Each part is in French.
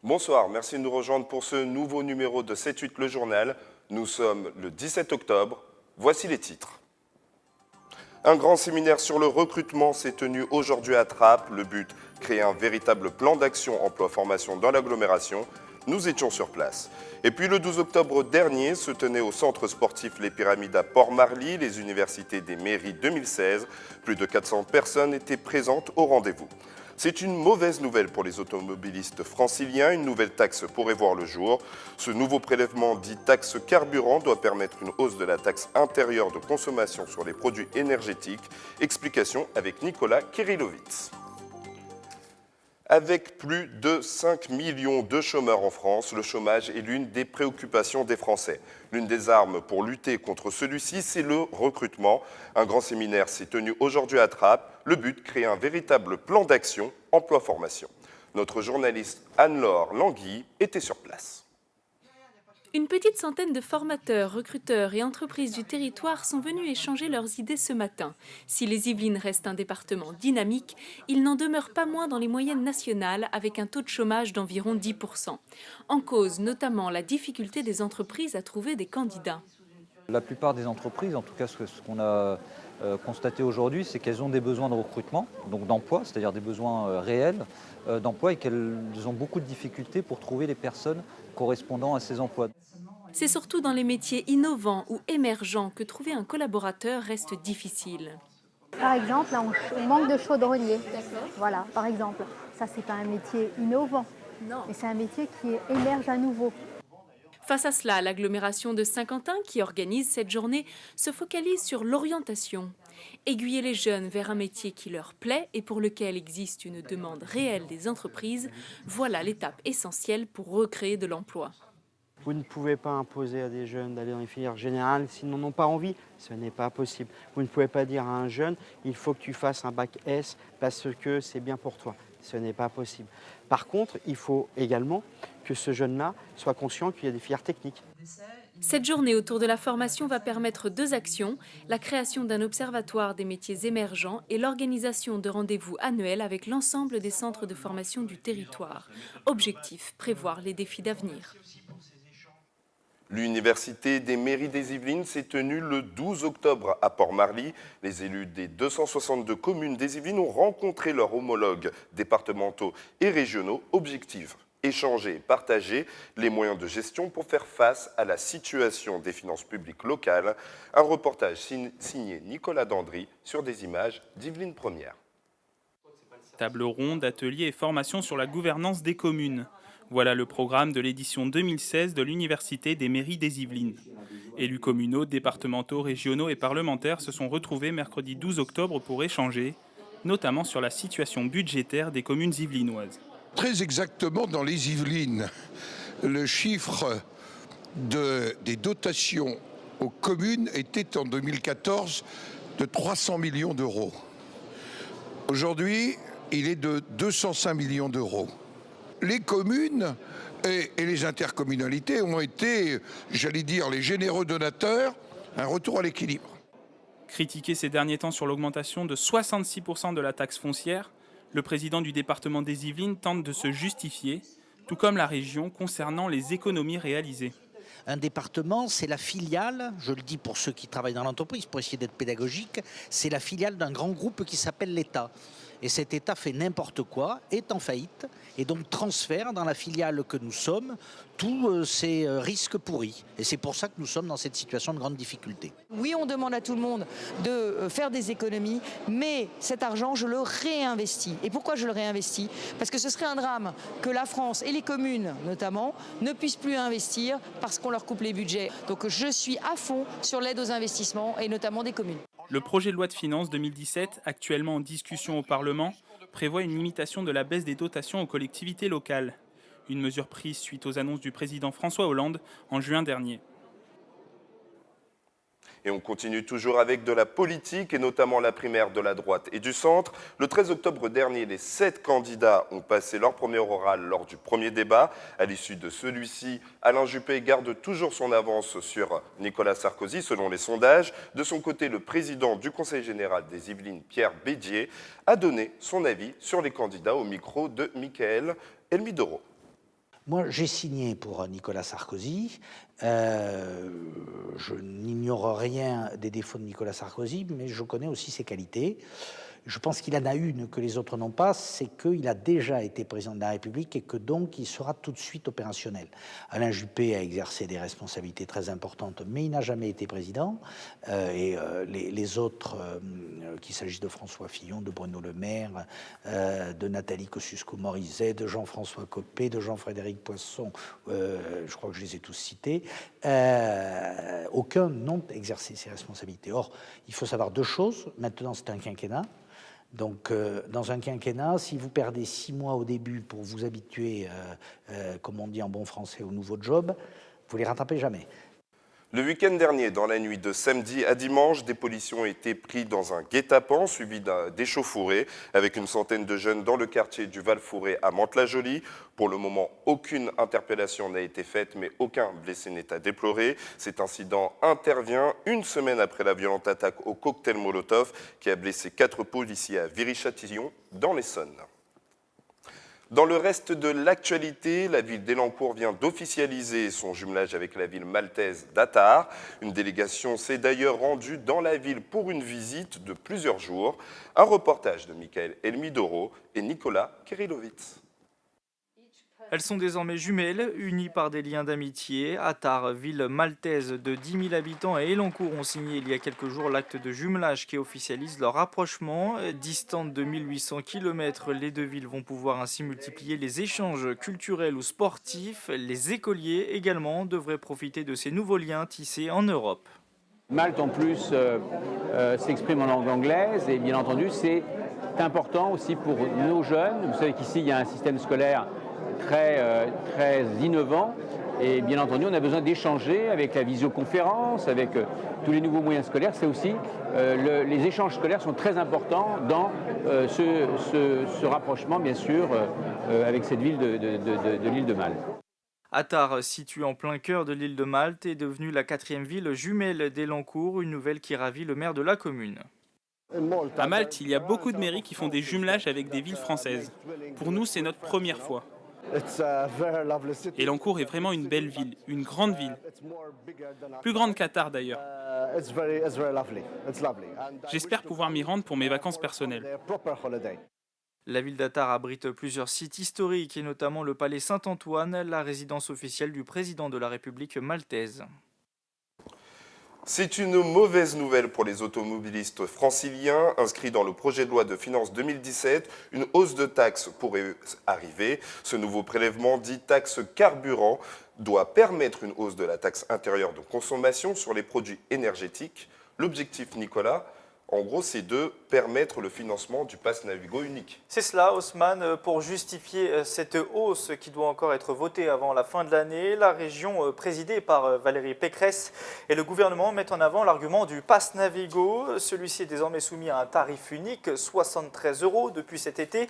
Bonsoir, merci de nous rejoindre pour ce nouveau numéro de 7-8 le journal. Nous sommes le 17 octobre. Voici les titres. Un grand séminaire sur le recrutement s'est tenu aujourd'hui à Trappes. Le but, créer un véritable plan d'action emploi-formation dans l'agglomération. Nous étions sur place. Et puis le 12 octobre dernier se tenait au centre sportif Les Pyramides à Port-Marly, les universités des mairies 2016. Plus de 400 personnes étaient présentes au rendez-vous. C'est une mauvaise nouvelle pour les automobilistes franciliens. Une nouvelle taxe pourrait voir le jour. Ce nouveau prélèvement dit taxe carburant doit permettre une hausse de la taxe intérieure de consommation sur les produits énergétiques. Explication avec Nicolas Kirilovitz. Avec plus de 5 millions de chômeurs en France, le chômage est l'une des préoccupations des Français. L'une des armes pour lutter contre celui-ci, c'est le recrutement. Un grand séminaire s'est tenu aujourd'hui à Trappes. Le but, créer un véritable plan d'action emploi-formation. Notre journaliste Anne-Laure Languille était sur place. Une petite centaine de formateurs, recruteurs et entreprises du territoire sont venus échanger leurs idées ce matin. Si les Yvelines restent un département dynamique, il n'en demeure pas moins dans les moyennes nationales avec un taux de chômage d'environ 10%. En cause notamment la difficulté des entreprises à trouver des candidats. La plupart des entreprises, en tout cas ce qu'on a constaté aujourd'hui, c'est qu'elles ont des besoins de recrutement, donc d'emploi, c'est-à-dire des besoins réels d'emploi et qu'elles ont beaucoup de difficultés pour trouver les personnes correspondant à ces emplois. C'est surtout dans les métiers innovants ou émergents que trouver un collaborateur reste difficile. Par exemple, là, on manque de chaudronniers. Voilà, par exemple. Ça, c'est pas un métier innovant, mais c'est un métier qui émerge à nouveau. Face à cela, l'agglomération de Saint-Quentin, qui organise cette journée, se focalise sur l'orientation. Aiguiller les jeunes vers un métier qui leur plaît et pour lequel existe une demande réelle des entreprises, voilà l'étape essentielle pour recréer de l'emploi. Vous ne pouvez pas imposer à des jeunes d'aller dans les filières générales s'ils n'en ont pas envie. Ce n'est pas possible. Vous ne pouvez pas dire à un jeune, il faut que tu fasses un bac S parce que c'est bien pour toi. Ce n'est pas possible. Par contre, il faut également que ce jeune-là soit conscient qu'il y a des filières techniques. Cette journée autour de la formation va permettre deux actions, la création d'un observatoire des métiers émergents et l'organisation de rendez-vous annuels avec l'ensemble des centres de formation du territoire. Objectif, prévoir les défis d'avenir. L'université des mairies des Yvelines s'est tenue le 12 octobre à Port-Marly. Les élus des 262 communes des Yvelines ont rencontré leurs homologues départementaux et régionaux. Objectif, échanger et partager les moyens de gestion pour faire face à la situation des finances publiques locales. Un reportage signé Nicolas Dandry sur des images d'Yvelines Première. Table ronde, ateliers et formations sur la gouvernance des communes. Voilà le programme de l'édition 2016 de l'Université des mairies des Yvelines. Élus communaux, départementaux, régionaux et parlementaires se sont retrouvés mercredi 12 octobre pour échanger, notamment sur la situation budgétaire des communes yvelinoises. Très exactement dans les Yvelines, le chiffre des dotations aux communes était en 2014 de 300 millions d'euros. Aujourd'hui, il est de 205 millions d'euros. Les communes et les intercommunalités ont été, j'allais dire, les généreux donateurs, un retour à l'équilibre. Critiqué ces derniers temps sur l'augmentation de 66% de la taxe foncière, le président du département des Yvelines tente de se justifier, tout comme la région, concernant les économies réalisées. Un département, c'est la filiale, je le dis pour ceux qui travaillent dans l'entreprise, pour essayer d'être pédagogique, c'est la filiale d'un grand groupe qui s'appelle l'État. Et cet État fait n'importe quoi, est en faillite, et donc transfère dans la filiale que nous sommes tous ces risques pourris. Et c'est pour ça que nous sommes dans cette situation de grande difficulté. Oui, on demande à tout le monde de faire des économies, mais cet argent, je le réinvestis. Et pourquoi je le réinvestis? Parce que ce serait un drame que la France et les communes, notamment, ne puissent plus investir parce qu'on leur coupe les budgets. Donc je suis à fond sur l'aide aux investissements, et notamment des communes. Le projet de loi de finances 2017, actuellement en discussion au Parlement, prévoit une limitation de la baisse des dotations aux collectivités locales. Une mesure prise suite aux annonces du président François Hollande en juin dernier. Et on continue toujours avec de la politique et notamment la primaire de la droite et du centre. Le 13 octobre dernier, les 7 candidats ont passé leur premier oral lors du premier débat. À l'issue de celui-ci, Alain Juppé garde toujours son avance sur Nicolas Sarkozy selon les sondages. De son côté, le président du Conseil général des Yvelines, Pierre Bédier, a donné son avis sur les candidats au micro de Michael Elmidoro. Moi, j'ai signé pour Nicolas Sarkozy. Je n'ignore rien des défauts de Nicolas Sarkozy, mais je connais aussi ses qualités. Je pense qu'il en a une que les autres n'ont pas, c'est qu'il a déjà été président de la République et que donc il sera tout de suite opérationnel. Alain Juppé a exercé des responsabilités très importantes, mais il n'a jamais été président. Les autres, qu'il s'agisse de François Fillon, de Bruno Le Maire, de Nathalie Kosciusko-Morizet, de Jean-François Copé, de Jean-Frédéric Poisson, je crois que je les ai tous cités, aucun n'ont exercé ces responsabilités. Or, il faut savoir deux choses. Maintenant, c'est un quinquennat. Donc, dans un quinquennat, si vous perdez 6 mois au début pour vous habituer, comme on dit en bon français, au nouveau job, vous ne les rattrapez jamais. Le week-end dernier, dans la nuit de samedi à dimanche, des policiers ont été pris dans un guet-apens suivi d'échauffourées avec une centaine de jeunes dans le quartier du Val-Fouré à Mantes-la-Jolie. Pour le moment, aucune interpellation n'a été faite, mais aucun blessé n'est à déplorer. Cet incident intervient une semaine après la violente attaque au cocktail Molotov qui a blessé 4 policiers à Viry-Châtillon dans l'Essonne. Dans le reste de l'actualité, la ville d'Elancourt vient d'officialiser son jumelage avec la ville maltaise d'Attar. Une délégation s'est d'ailleurs rendue dans la ville pour une visite de plusieurs jours. Un reportage de Michael Elmidoro et Nicolas Kirilovitz. Elles sont désormais jumelles, unies par des liens d'amitié. Attar, ville maltaise de 10 000 habitants, et Elancourt ont signé il y a quelques jours l'acte de jumelage qui officialise leur rapprochement. Distantes de 1800 km, les deux villes vont pouvoir ainsi multiplier les échanges culturels ou sportifs. Les écoliers également devraient profiter de ces nouveaux liens tissés en Europe. Malte en plus s'exprime en langue anglaise et bien entendu c'est important aussi pour nos jeunes. Vous savez qu'ici il y a un système scolaire très innovant et bien entendu on a besoin d'échanger avec la visioconférence, avec tous les nouveaux moyens scolaires. C'est aussi les échanges scolaires sont très importants dans ce rapprochement bien sûr avec cette ville de l'île de Malte. Attar, situé en plein cœur de l'île de Malte, est devenue la 4e ville jumelle d'Elancourt, une nouvelle qui ravit le maire de la commune. À Malte, il y a beaucoup de mairies qui font des jumelages avec des villes françaises. Pour nous, c'est notre première fois. Elancourt est vraiment une belle ville, une grande ville. Plus grande qu'Attar d'ailleurs. J'espère pouvoir m'y rendre pour mes vacances personnelles. La ville d'Attar abrite plusieurs sites historiques et notamment le palais Saint-Antoine, la résidence officielle du président de la République maltaise. C'est une mauvaise nouvelle pour les automobilistes franciliens. Inscrit dans le projet de loi de finances 2017, une hausse de taxes pourrait arriver. Ce nouveau prélèvement, dit taxe carburant, doit permettre une hausse de la taxe intérieure de consommation sur les produits énergétiques. L'objectif, Nicolas, en gros, c'est de permettre le financement du pass Navigo unique. C'est cela, Haussmann. Pour justifier cette hausse qui doit encore être votée avant la fin de l'année, la région présidée par Valérie Pécresse et le gouvernement mettent en avant l'argument du pass Navigo. Celui-ci est désormais soumis à un tarif unique, 73 € depuis cet été.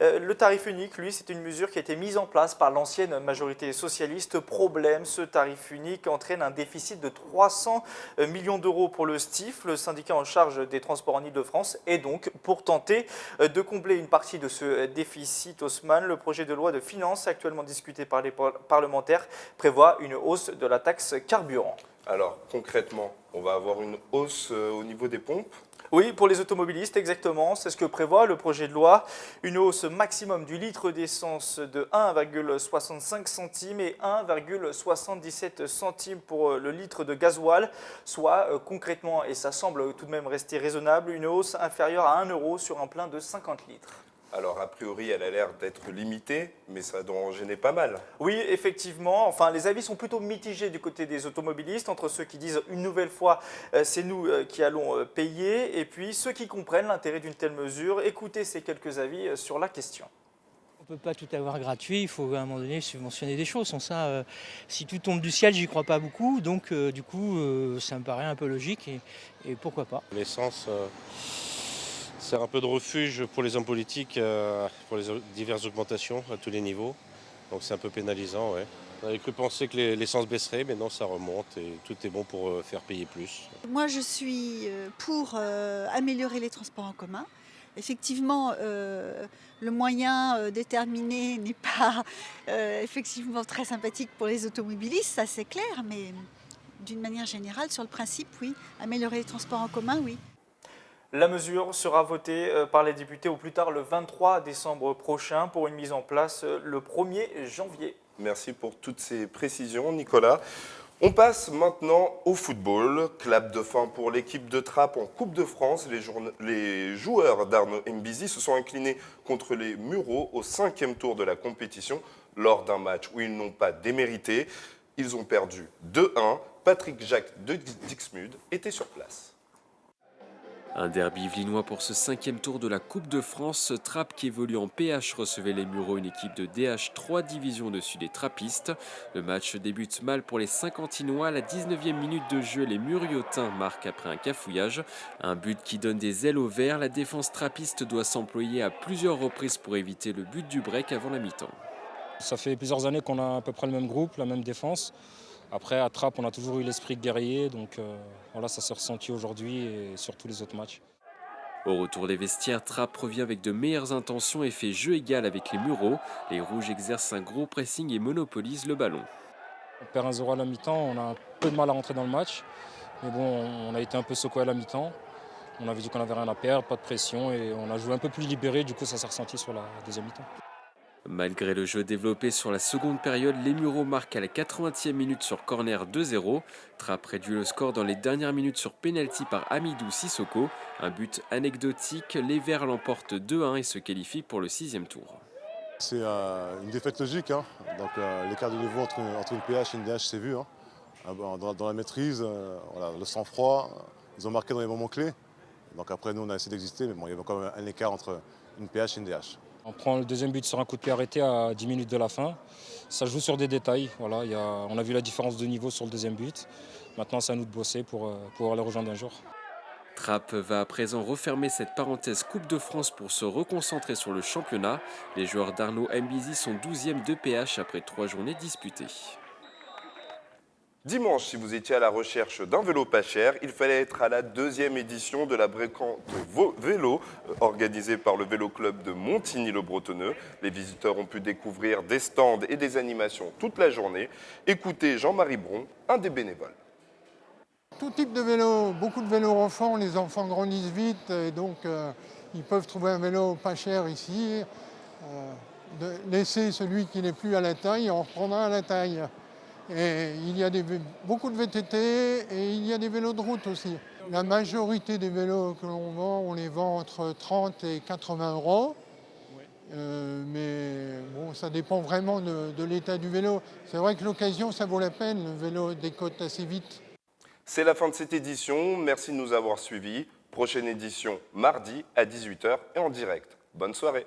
Le tarif unique, lui, c'est une mesure qui a été mise en place par l'ancienne majorité socialiste. Problème, ce tarif unique entraîne un déficit de 300 millions d'euros pour le STIF, le syndicat en charge des transports en Ile-de-France. Et donc, pour tenter de combler une partie de ce déficit, Haussmann, le projet de loi de finances actuellement discuté par les parlementaires prévoit une hausse de la taxe carburant. Alors, concrètement, on va avoir une hausse au niveau des pompes ? Oui, pour les automobilistes, exactement. C'est ce que prévoit le projet de loi. Une hausse maximum du litre d'essence de 1,65 centimes et 1,77 centimes pour le litre de gasoil, soit concrètement, et ça semble tout de même rester raisonnable, une hausse inférieure à 1 € sur un plein de 50 litres. Alors, a priori, elle a l'air d'être limitée, mais ça doit en gêner pas mal. Oui, effectivement. Enfin, les avis sont plutôt mitigés du côté des automobilistes, entre ceux qui disent une nouvelle fois c'est nous qui allons payer, et puis ceux qui comprennent l'intérêt d'une telle mesure. Écoutez ces quelques avis sur la question. On ne peut pas tout avoir gratuit, il faut à un moment donné subventionner des choses. Sans ça, si tout tombe du ciel, j'y crois pas beaucoup, donc du coup, ça me paraît un peu logique, et pourquoi pas. L'essence... C'est un peu de refuge pour les hommes politiques, pour les diverses augmentations à tous les niveaux. Donc c'est un peu pénalisant, ouais. On avait cru penser que l'essence baisserait, mais non, ça remonte et tout est bon pour faire payer plus. Moi, je suis pour améliorer les transports en commun. effectivement, le moyen déterminé n'est pas effectivement très sympathique pour les automobilistes, ça c'est clair, mais d'une manière générale, sur le principe, oui. Améliorer les transports en commun, oui. La mesure sera votée par les députés au plus tard le 23 décembre prochain pour une mise en place le 1er janvier. Merci pour toutes ces précisions, Nicolas. On passe maintenant au football. Clap de fin pour l'équipe de Trappes en Coupe de France. Les joueurs d'Arnaud Mbizi se sont inclinés contre les Mureaux au 5e tour de la compétition lors d'un match où ils n'ont pas démérité. Ils ont perdu 2-1. Patrick Jacques de Dixmude était sur place. Un derby yvelinois pour ce 5e tour de la Coupe de France. Trappes qui évolue en PH recevait les Mureaux, une équipe de DH 3 divisions au-dessus des Trappistes. Le match débute mal pour les Saint-Quentinois. À la 19e minute de jeu, les Muriotins marquent après un cafouillage. Un but qui donne des ailes aux Verts. La défense trappiste doit s'employer à plusieurs reprises pour éviter le but du break avant la mi-temps. Ça fait plusieurs années qu'on a à peu près le même groupe, la même défense. Après, à Trappes, on a toujours eu l'esprit guerrier, donc voilà, ça s'est ressenti aujourd'hui et sur tous les autres matchs. Au retour des vestiaires, Trappes revient avec de meilleures intentions et fait jeu égal avec les Mureaux. Les Rouges exercent un gros pressing et monopolisent le ballon. On perd 1-0 à la mi-temps, on a un peu de mal à rentrer dans le match. Mais bon, on a été un peu secoué à la mi-temps. On avait dit qu'on n'avait rien à perdre, pas de pression et on a joué un peu plus libéré, du coup ça s'est ressenti sur la deuxième mi-temps. Malgré le jeu développé sur la seconde période, les Mureaux marquent à la 80e minute sur corner 2-0. Trappes réduit le score dans les dernières minutes sur pénalty par Amidou Sissoko. Un but anecdotique, les Verts l'emportent 2-1 et se qualifient pour le 6e tour. C'est une défaite logique, hein. Donc l'écart de niveau entre une PH et une DH s'est vu. Hein. Dans la maîtrise, voilà, le sang-froid, ils ont marqué dans les moments clés. Donc après nous on a essayé d'exister, mais bon, il y avait quand même un écart entre une PH et une DH. On prend le deuxième but sur un coup de pied arrêté à 10 minutes de la fin. Ça joue sur des détails. Voilà, on a vu la différence de niveau sur le deuxième but. Maintenant, c'est à nous de bosser pour pouvoir les rejoindre un jour. Trappes va à présent refermer cette parenthèse Coupe de France pour se reconcentrer sur le championnat. Les joueurs d'Arnaud Mbizi sont 12e de PH après 3 journées disputées. Dimanche, si vous étiez à la recherche d'un vélo pas cher, il fallait être à la 2e édition de la Brocante Vélo, organisée par le Vélo Club de Montigny-le-Bretonneux. Les visiteurs ont pu découvrir des stands et des animations toute la journée. Écoutez Jean-Marie Bron, un des bénévoles. Tout type de vélo, beaucoup de vélos enfants, les enfants grandissent vite et donc ils peuvent trouver un vélo pas cher ici. Laisser celui qui n'est plus à la taille, on reprendra à la taille. Et il y a beaucoup de VTT et il y a des vélos de route aussi. La majorité des vélos que l'on vend, on les vend entre 30 et 80 €. Mais bon, ça dépend vraiment de l'état du vélo. C'est vrai que l'occasion, ça vaut la peine. Le vélo décote assez vite. C'est la fin de cette édition. Merci de nous avoir suivis. Prochaine édition mardi à 18 h et en direct. Bonne soirée.